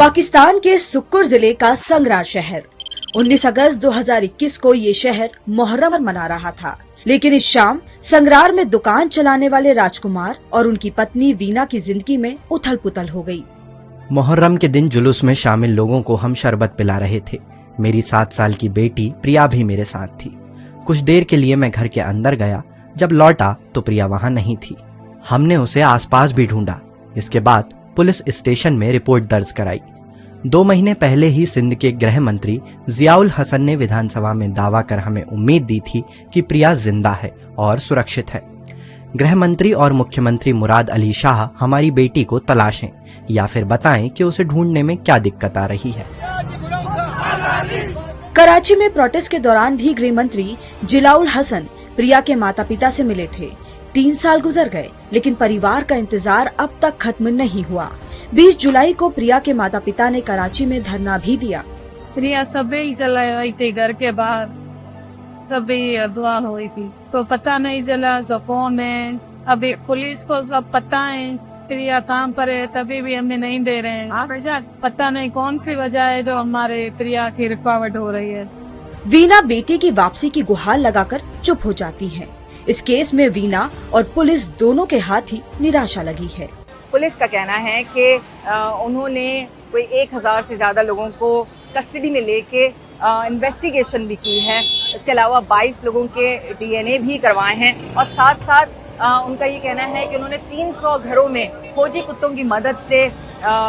पाकिस्तान के सुक्कुर जिले का संगरार शहर 19 अगस्त 2021 को ये शहर मुहर्रम मना रहा था, लेकिन इस शाम संगरार में दुकान चलाने वाले राजकुमार और उनकी पत्नी वीना की जिंदगी में उथल पुथल हो गई। मुहर्रम के दिन जुलूस में शामिल लोगों को हम शरबत पिला रहे थे। मेरी 7 साल की बेटी प्रिया भी मेरे साथ थी। कुछ देर के लिए मैं घर के अंदर गया। जब लौटा तो प्रिया वहां नहीं थी। हमने उसे आसपास भी ढूंढा। इसके बाद पुलिस स्टेशन में रिपोर्ट दर्ज कराई। 2 महीने पहले ही सिंध के गृह मंत्री जियाउल हसन ने विधानसभा में दावा कर हमें उम्मीद दी थी कि प्रिया जिंदा है और सुरक्षित है। गृह मंत्री और मुख्यमंत्री मुराद अली शाह हमारी बेटी को तलाशें या फिर बताएं कि उसे ढूंढने में क्या दिक्कत आ रही है। कराची में प्रोटेस्ट के दौरान भी गृह मंत्री जियाउल हसन प्रिया के माता पिता से मिले थे। 3 साल गुजर गए, लेकिन परिवार का इंतजार अब तक खत्म नहीं हुआ। 20 जुलाई को प्रिया के माता पिता ने कराची में धरना भी दिया। प्रिया सभी चला रही थी घर के बाहर, सभी दुआ हुई थी तो पता नहीं चला। फोन है, अभी पुलिस को सब पता है प्रिया काम पर है, तभी भी हमें नहीं दे रहे हैं। पता नहीं कौन सी वजह है जो हमारे प्रिया की रुकावट हो रही है। वीना बेटी की वापसी की गुहार लगाकर चुप हो जाती है। इस केस में वीना और पुलिस दोनों के हाथ ही निराशा लगी है। पुलिस का कहना है कि उन्होंने कोई 1000 से ज्यादा लोगों को कस्टडी में लेके इन्वेस्टिगेशन भी की है। इसके अलावा 22 लोगों के DNA भी करवाए हैं और साथ साथ उनका ये कहना है कि उन्होंने 300 घरों में खोजी कुत्तों की मदद से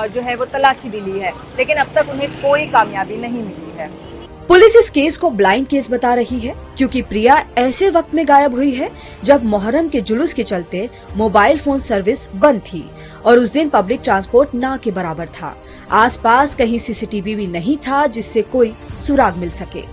जो है वो तलाशी भी ली है, लेकिन अब तक उन्हें कोई कामयाबी नहीं मिली है। पुलिस इस केस को ब्लाइंड केस बता रही है, क्योंकि प्रिया ऐसे वक्त में गायब हुई है जब मुहर्रम के जुलूस के चलते मोबाइल फोन सर्विस बंद थी और उस दिन पब्लिक ट्रांसपोर्ट ना के बराबर था। आसपास कहीं CCTV भी नहीं था जिससे कोई सुराग मिल सके।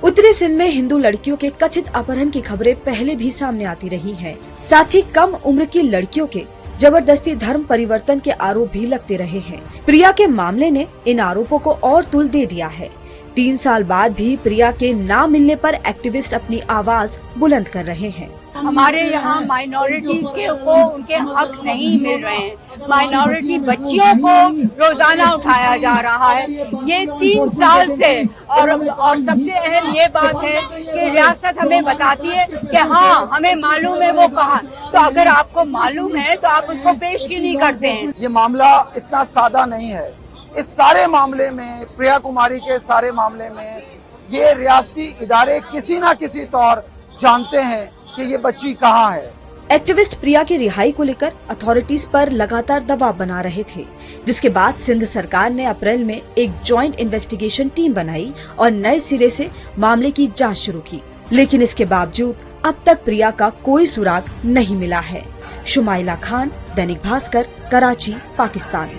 उत्तरी सिंध में हिंदू लड़कियों के कथित अपहरण की खबरें पहले भी सामने आती रही हैं। साथ ही कम उम्र की लड़कियों के जबरदस्ती धर्म परिवर्तन के आरोप भी लगते रहे हैं। प्रिया के मामले ने इन आरोपों को और तुल दे दिया है। 3 साल बाद भी प्रिया के ना मिलने पर एक्टिविस्ट अपनी आवाज बुलंद कर रहे हैं। हमारे यहाँ माइनॉरिटीज को उनके हक नहीं मिल रहे हैं। माइनॉरिटी बच्चियों को रोजाना उठाया जा रहा है, ये 3 साल से। और सबसे अहम ये बात है कि रियासत हमें बताती है कि हाँ हमें मालूम है वो कहाँ। तो अगर आपको मालूम है तो आप उसको पेश क्यों नहीं करते हैं? ये मामला इतना सादा नहीं है। इस सारे मामले में, प्रिया कुमारी के सारे मामले में, ये रियासती इदारे किसी न किसी तौर जानते हैं कि ये बच्ची कहाँ है। एक्टिविस्ट प्रिया की रिहाई को लेकर अथॉरिटीज पर लगातार दबाव बना रहे थे, जिसके बाद सिंध सरकार ने अप्रैल में एक जॉइंट इन्वेस्टिगेशन टीम बनाई और नए सिरे से मामले की जांच शुरू की। लेकिन इसके बावजूद अब तक प्रिया का कोई सुराग नहीं मिला है। शुमाइला खान, दैनिक भास्कर, कराची, पाकिस्तान।